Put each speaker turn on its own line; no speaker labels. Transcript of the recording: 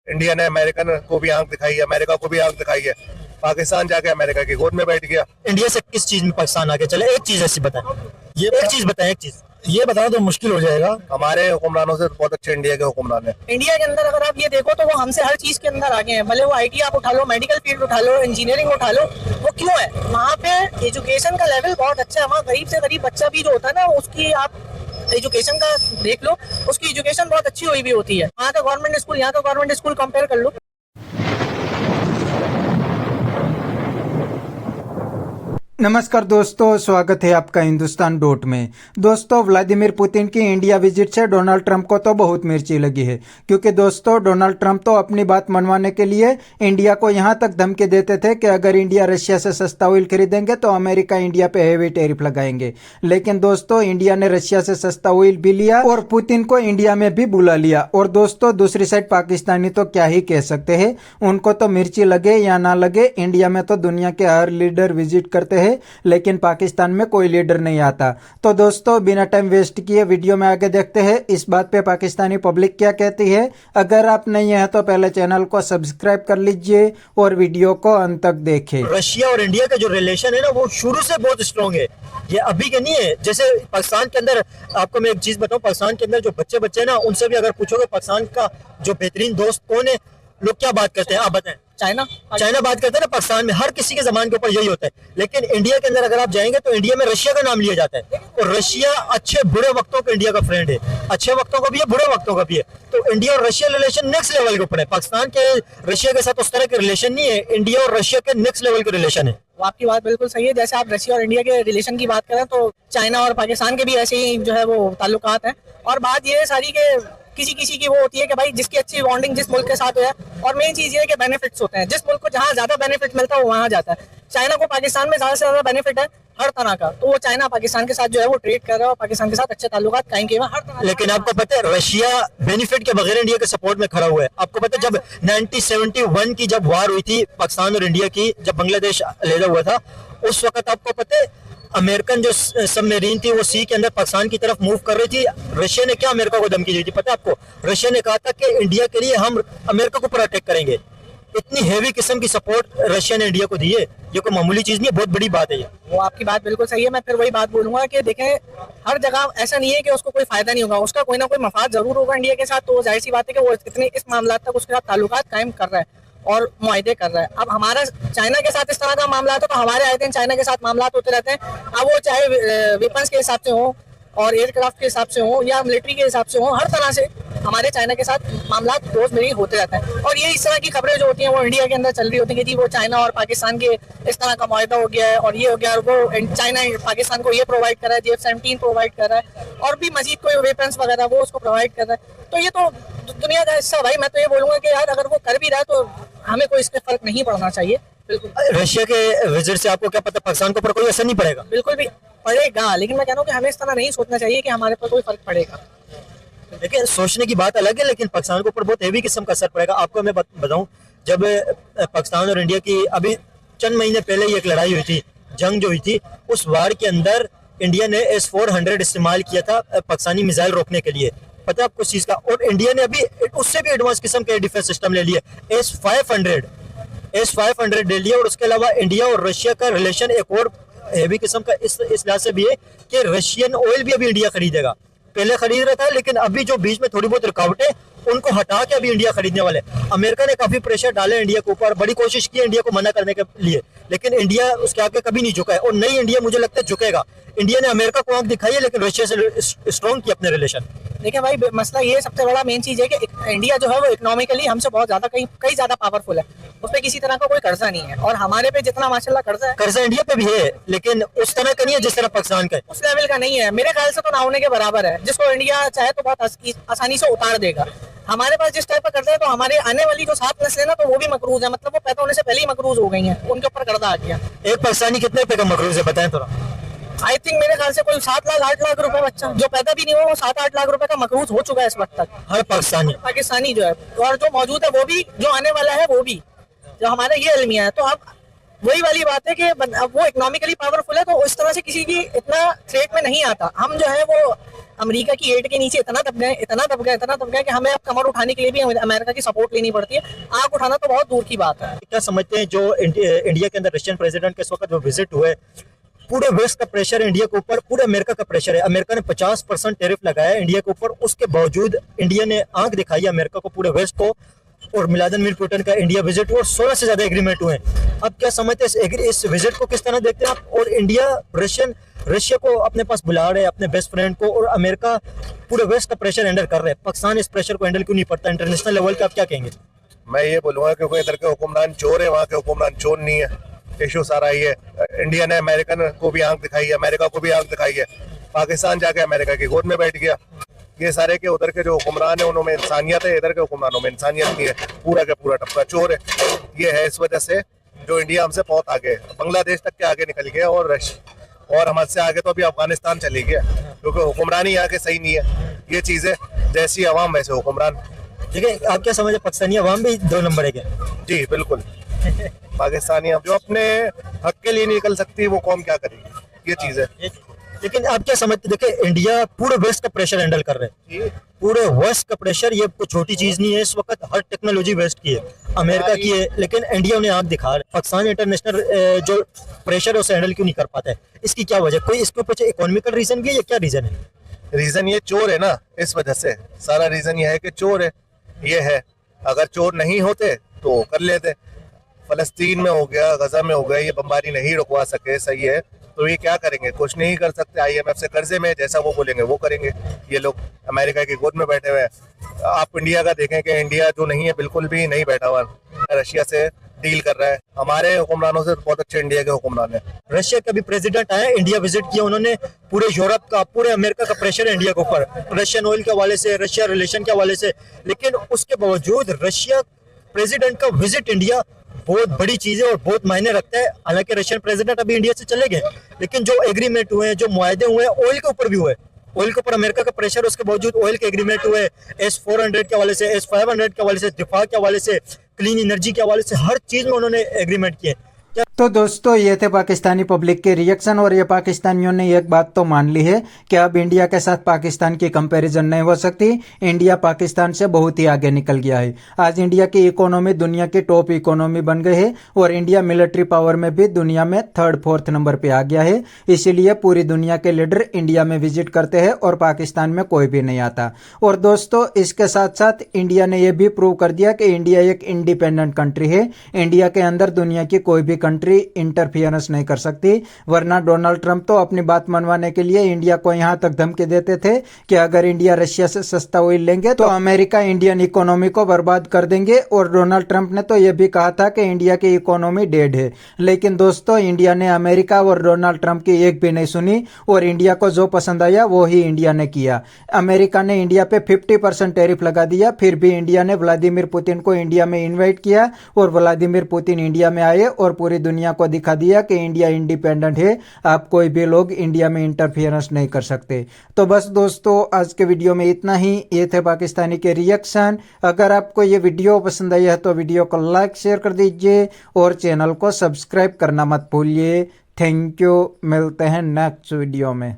India ने American को भी आंख दिखाई है, अमेरिका को भी आंख दिखाई है। पाकिस्तान जाके अमेरिका की गोद में बैठ गया।
इंडिया से किस चीज में पाकिस्तान आगे चले? एक चीज ऐसी बताएं,
ये
एक चीज बताएं, एक चीज।
ये बताना तो मुश्किल हो जाएगा।
हमारे हुक्मरानों से बहुत अच्छे इंडिया के हुक्मरान हैं।
इंडिया के अंदर अगर आप ये देखो तो वो हमसे हर चीज के अंदर आगे हैं। भले वो आईटी आप उठा लो, मेडिकल फील्ड उठा लो, इंजीनियरिंग उठा लो, वो क्यों है? वहाँ पे एजुकेशन का लेवल बहुत अच्छा है। वहाँ गरीब से गरीब बच्चा भी जो होता है ना, उसकी आप एजुकेशन का देख लो, उसकी एजुकेशन बहुत अच्छी हुई भी होती है। वहाँ का गवर्नमेंट स्कूल, यहाँ का गवर्नमेंट स्कूल कंपेयर कर लो।
नमस्कार दोस्तों, स्वागत है आपका हिंदुस्तान डॉट में। दोस्तों, व्लादिमीर पुतिन की इंडिया विजिट से डोनाल्ड ट्रंप को तो बहुत मिर्ची लगी है, क्योंकि दोस्तों डोनाल्ड ट्रंप तो अपनी बात मनवाने के लिए इंडिया को यहां तक धमकी देते थे कि अगर इंडिया रशिया से सस्ता ऑयल खरीदेंगे तो अमेरिका इंडिया पे हैवी टैरिफ लगाएंगे। लेकिन दोस्तों इंडिया ने रशिया से सस्ता ऑयल भी लिया और पुतिन को इंडिया में भी बुला लिया। और दोस्तों दूसरी साइड पाकिस्तानी तो क्या ही कह सकते हैं, उनको तो मिर्ची लगे या ना लगे, इंडिया में तो दुनिया के हर लीडर विजिट करते हैं, लेकिन पाकिस्तान में कोई लीडर नहीं आता। तो दोस्तों बिना टाइम वेस्ट किए वीडियो में आगे देखते हैं इस बात पे पाकिस्तानी पब्लिक क्या कहती है। अगर आप नहीं है तो पहले चैनल को सब्सक्राइब कर लीजिए और वीडियो को अंत तक देखें।
रशिया और इंडिया का जो रिलेशन है ना, वो शुरू से बहुत स्ट्रॉन्ग है। ये अभी के नहीं है। जैसे पाकिस्तान के अंदर, आपको मैं एक चीज बताऊं, पाकिस्तान के अंदर जो बच्चे ना, उनसे भी अगर पूछोगे पाकिस्तान का जो बेहतरीन दोस्त कौन है, लोग क्या बात करते हैं? आप बताएं।
चाइना
बात करते हैं ना। पाकिस्तान में हर किसी के जबान के ऊपर यही होता है। लेकिन इंडिया के अंदर अगर आप जाएंगे तो इंडिया में रशिया का नाम लिया जाता है। और रशिया अच्छे बुरे वक्तों का इंडिया का फ्रेंड है। अच्छे वक्तों का भी है, बुरे वक्तों का भी है। तो इंडिया और रशिया रिलेशन नेक्स्ट लेवल के ऊपर है। पाकिस्तान के रशिया के साथ उस तरह के रिलेशन नहीं है। इंडिया और रशिया के नेक्स्ट लेवल के रिलेशन है।
वो आपकी बात बिल्कुल सही है। जैसे आप रशिया और इंडिया के रिलेशन की बात करें तो चाइना और पाकिस्तान के भी ऐसे ही जो है वो ताल्लुकात हैं। और बात ये सारी के किसी की वो होती है कि भाई जिसकी अच्छी बॉन्डिंग जिस मुल्क के साथ हो है। और मेन चीज ये है कि बेनिफिट्स होते हैं। जिस मुल्क को जहाँ ज्यादा बेनिफिट मिलता है वो वहाँ जाता है। चाइना को पाकिस्तान में ज्यादा से ज्यादा बेनिफिट है हर तरह का, तो वो चाइना पाकिस्तान के साथ जो है वो ट्रेड कर रहा है और पाकिस्तान के साथ अच्छे ताल्लुकात कायम किए हुए हर तरह।
लेकिन आपको पता है रशिया बेनिफिट के बगैर इंडिया के सपोर्ट में खड़ा हुआ है। आपको पता है जब 1971 की जब वार हुई थी पाकिस्तान और इंडिया की, जब बांग्लादेश अलहदा हुआ था, उस वक्त आपको पता है अमेरिकन जो सबमरीन थी वो सी के अंदर पाकिस्तान की तरफ मूव कर रही थी। रशिया ने क्या अमेरिका को धमकी दी थी पता है आपको? रशिया ने कहा था कि इंडिया के लिए हम अमेरिका को प्रोटेक्ट करेंगे। इतनी हेवी किस्म की सपोर्ट रशिया ने इंडिया को दी है। ये कोई मामूली चीज नहीं है, बहुत बड़ी बात है ये।
वो आपकी बात बिल्कुल सही है। मैं फिर वही बात बोलूंगा कि देखें, हर जगह ऐसा नहीं है कि उसको कोई फायदा नहीं होगा, उसका कोई ना कोई मफाद जरूर होगा इंडिया के साथ। तो जाहिर सी बात है कि वो इतने इस मामला तक उसके साथ ताल्लुकात कायम कर रहा है और मुआहदे कर रहा है। अब हमारा चाइना के साथ इस तरह का मामला है तो हमारे आए दिन चाइना के साथ मामला होते रहते हैं। अब वो चाहे वेपन्स के हिसाब से हो और एयरक्राफ्ट के हिसाब से हो या मिलिट्री के हिसाब से हो, हर तरह से हमारे चाइना के साथ मामला रोजमेरी होते रहते हैं। और ये इस तरह की खबरें जो होती हैं वो इंडिया के अंदर चल रही होती है कि जी वो चाइना और पाकिस्तान के इस तरह का मुआहदा हो गया है और ये हो गया, और वो चाइना पाकिस्तान को ये प्रोवाइड कर रहा है, JF-17 प्रोवाइड कर रहा है और भी मजीद कोई वेपन्स वगैरह वो उसको प्रोवाइड कर रहा है। तो ये तो दुनिया का हिस्सा। भाई मैं तो ये बोलूंगा कि यार अगर वो कर भी रहा है तो हमें कोई इसके फर्क नहीं पड़ना चाहिए। बिल्कुल
रशिया के विजिट से आपको क्या पता पाकिस्तान के ऊपर कोई असर नहीं पड़ेगा?
बिल्कुल भी पड़ेगा, लेकिन मैं कह रहा हूँ कि हमें इस तरह नहीं सोचना चाहिए कि हमारे पर कोई फर्क पड़ेगा।
देखिए सोचने की बात अलग है, लेकिन पाकिस्तान के ऊपर बहुत हेवी किस्म का असर पड़ेगा। आपको मैं बताऊं, जब पाकिस्तान और इंडिया की अभी चंद महीने पहले ही एक लड़ाई हुई थी, जंग जो हुई थी, उस वार के अंदर इंडिया ने S-400 इस्तेमाल किया था पाकिस्तानी मिसाइल रोकने के लिए। पता है आपको इस चीज का? और इंडिया ने अभी उससे भी एडवांस किस्म के डिफेंस सिस्टम ले लिए, S-500 ले लिया। और उसके अलावा इंडिया और रशिया का रिलेशन एक और हेवी किस्म का इस लिहाज से भी है कि रशियन ऑयल भी अभी इंडिया खरीदेगा। पहले खरीद रहा था, लेकिन अभी जो बीच में थोड़ी बहुत रुकावटें उनको हटा के अभी इंडिया खरीदने वाले। अमेरिका ने काफी प्रेशर डाला इंडिया के ऊपर, बड़ी कोशिश की इंडिया को मना करने के लिए, लेकिन इंडिया उसके आगे कभी नहीं झुका है और नई इंडिया मुझे लगता है झुकेगा। इंडिया ने अमेरिका को आंख दिखाई है, लेकिन रशिया से स्ट्रॉन्ग किया अपने रिलेशन।
देखिए भाई, मसला ये सबसे बड़ा मेन चीज है कि इंडिया जो है वो इकोनॉमिकली हमसे बहुत ज्यादा कई ज्यादा पावरफुल है। उस पर किसी तरह का कोई कर्जा नहीं है और हमारे पे जितना माशाल्लाह कर्जा
इंडिया पे भी है, लेकिन उस तरह का नहीं है जिस तरह पाकिस्तान का है।
उस लेवल का नहीं है। मेरे ख्याल से तो ना होने के बराबर है, जिसको इंडिया चाहे तो बहुत आसानी से उतार देगा। हमारे पास जिस टाइप का कर्जा है तो हमारे आने वाली जो 7 नस्लें ना तो वो भी मकरूज है, मतलब वो पैदा होने से पहले ही मकरूज हो गई हैं, उनके ऊपर कर्जा आ गया।
एक पाकिस्तानी कितने रुपए का मकरूज है बताएं थोड़ा?
आई थिंक मेरे ख्याल से कोई 7 लाख 8 लाख रुपए बच्चा जो पैदा भी नहीं हुआ वो 7-8 लाख रुपए का मकरूज हो चुका है इस वक्त तक।
हर पाकिस्तानी
जो है, और जो मौजूद है वो भी, जो आने वाला है वो भी, जो हमारा ये अलमिया है। तो अब वही वाली बात है कि अब वो इकोनॉमिकली पावरफुल है, तो उस तरह से किसी की इतना थ्रेट में नहीं आता। हम जो है वो अमेरिका की एड के नीचे इतना दब गए कि हमें अब कमर उठाने के लिए भी अमेरिका की सपोर्ट लेनी पड़ती है। आंख उठाना तो बहुत दूर की बात है।
क्या समझते हैं जो इंडिया के अंदर रशियन प्रेसिडेंट के इस वक्त जो विजिट हुए, पूरे वेस्ट का प्रेशर है इंडिया के ऊपर, पूरे अमेरिका का प्रेशर है। अमेरिका ने 50% टैरिफ लगाया है इंडिया के ऊपर, उसके बावजूद इंडिया ने आंख दिखाई है अमेरिका को, पूरे वेस्ट को। और व्लादिमीर पुतिन का इंडिया विजिट हुआ और 16 से ज्यादा एग्रीमेंट हुए। अब क्या समझते हैं इस विजिट को किस तरह देखते हैं आप? और इंडिया रशिया को अपने पास बुला रहे हैं, अपने बेस्ट फ्रेंड को, और अमेरिका पूरे वेस्ट का प्रेशर हैंडल कर रहे हैं। पाकिस्तान इस प्रेशर को हैंडल क्यों नहीं पड़ता इंटरनेशनल लेवल पे? आप क्या कहेंगे?
मैं ये बोलूंगा क्योंकि इधर के हुक्मरान चोर है, वहाँ के हुक्मरान चोर नहीं है। इशू सारा ये इंडिया ने अमेरिकन को भी आंख दिखाई है, अमेरिका को भी आंख दिखाई है। पाकिस्तान जाके अमेरिका की गोद में बैठ गया। ये सारे के उधर के जो हुक्मरान है उनमें इंसानियत है, इधर के हुक्मरानों में इंसानियत नहीं है। पूरा का पूरा टपका चोर है। ये है इस वजह से जो इंडिया हमसे बहुत आगे, बांग्लादेश तक के आगे निकल गया, और हमारे से आगे तो अभी अफगानिस्तान चली गया, क्योंकि हुक्मरानी यहाँ के सही नहीं है। ये चीजें जैसी अवाम वैसे हुक्मरान।
देखिए, आप क्या समझे, पाकिस्तानी अवाम भी 2 नंबर है क्या?
जी बिल्कुल। पाकिस्तानी जो अपने हक के लिए निकल सकती है वो कौम क्या करेगी, ये चीज है।
लेकिन आप क्या समझते, देखिए इंडिया पूरे वेस्ट का प्रेशर हैंडल कर रहे हैं, पूरे वेस्ट का प्रेशर, ये कोई छोटी चीज नहीं है। इस वक्त हर टेक्नोलॉजी वेस्ट की है, अमेरिका की है, लेकिन इंडिया उन्हें आंख दिखा रहा है। पाकिस्तान इंटरनेशनल जो प्रेशर है उसे हैंडल क्यों नहीं कर पाता है? इसकी क्या वजह? कोई इसके ऊपर इकोनॉमिकल रीजन भी है या क्या रीजन है?
रीजन ये चोर है ना, इस वजह से सारा रीजन ये है कि चोर है। ये है, अगर चोर नहीं होते तो कर लेते। फलस्तीन में हो गया, गजा में हो गया, ये बमबारी नहीं रुकवा सके, सही है, तो ये क्या करेंगे? कुछ नहीं कर सकते। IMF से कर्जे में जैसा वो बोलेंगे वो करेंगे। ये लोग अमेरिका की गोद में बैठे हुए हैं। आप इंडिया का देखें कि इंडिया जो नहीं है बिल्कुल भी नहीं बैठा हुआ, रशिया से डील कर रहा है। हमारे हुक्मरानों से बहुत अच्छे इंडिया के हुक्मरान है।
रशिया का भी प्रेसिडेंट आया, इंडिया विजिट किया उन्होंने। पूरे यूरोप का, पूरे अमेरिका का प्रेशर है इंडिया के ऊपर, रशियन ऑयल के हवाले से, रशिया रिलेशन के हवाले से। लेकिन उसके बावजूद रशिया प्रेसिडेंट का विजिट इंडिया बहुत बड़ी चीज है और बहुत मायने रखता है। हालांकि रशियन प्रेसिडेंट अभी इंडिया से चले गए, लेकिन जो एग्रीमेंट हुए हैं, जो मुआहदे हुए हैं, ऑयल के ऊपर भी हुए, ऑयल के ऊपर अमेरिका का प्रेशर, उसके बावजूद ऑयल के एग्रीमेंट हुए, S-400 के हवाले से, S-500 के हवाले से, दिफा के हवाले से, क्लीन एनर्जी के हवाले से, हर चीज में उन्होंने एग्रीमेंट किए।
तो दोस्तों, ये थे पाकिस्तानी पब्लिक के रिएक्शन, और ये पाकिस्तानियों ने एक बात तो मान ली है कि अब इंडिया के साथ पाकिस्तान की कंपैरिजन नहीं हो सकती। इंडिया पाकिस्तान से बहुत ही आगे निकल गया है। आज इंडिया की इकोनॉमी दुनिया की टॉप इकोनॉमी बन गई है, और इंडिया मिलिट्री पावर में भी दुनिया में 3rd-4th नंबर पे आ गया है। इसीलिए पूरी दुनिया के लीडर इंडिया में विजिट करते हैं और पाकिस्तान में कोई भी नहीं आता। और दोस्तों, इसके साथ साथ इंडिया ने यह भी प्रूव कर दिया कि इंडिया एक इंडिपेंडेंट कंट्री है। इंडिया के अंदर दुनिया की कोई भी कंट्री इंटरफियरेंस नहीं कर सकती। वरना डोनाल्ड ट्रंप तो अपनी बात मनवाने के लिए इंडिया को यहां तक धमकी देते थे कि अगर इंडिया रशिया से सस्ता ऑयल लेंगे तो अमेरिका इंडियन इकोनॉमी को बर्बाद कर देंगे। और डोनाल्ड ट्रंप ने तो यह भी कहा था कि इंडिया की इकोनॉमी डेड है। लेकिन दोस्तों, इंडिया ने अमेरिका और डोनाल्ड ट्रंप की एक भी नहीं सुनी, और इंडिया को जो पसंद आया वो ही इंडिया ने किया। अमेरिका ने इंडिया पे 50% टैरिफ लगा दिया, फिर भी इंडिया ने व्लादिमीर पुतिन को इंडिया में इन्वाइट किया, और व्लादिमीर पुतिन इंडिया में आए और पूरी दुनिया को दिखा दिया कि इंडिया इंडिपेंडेंट है। आप कोई भी लोग इंडिया में इंटरफियरेंस नहीं कर सकते। तो बस दोस्तों, आज के वीडियो में इतना ही। ये थे पाकिस्तानी के रिएक्शन। अगर आपको ये वीडियो पसंद आई है तो वीडियो को लाइक शेयर कर दीजिए, और चैनल को सब्सक्राइब करना मत भूलिए। Thank you. मिलते हैं नेक्स्ट वीडियो में।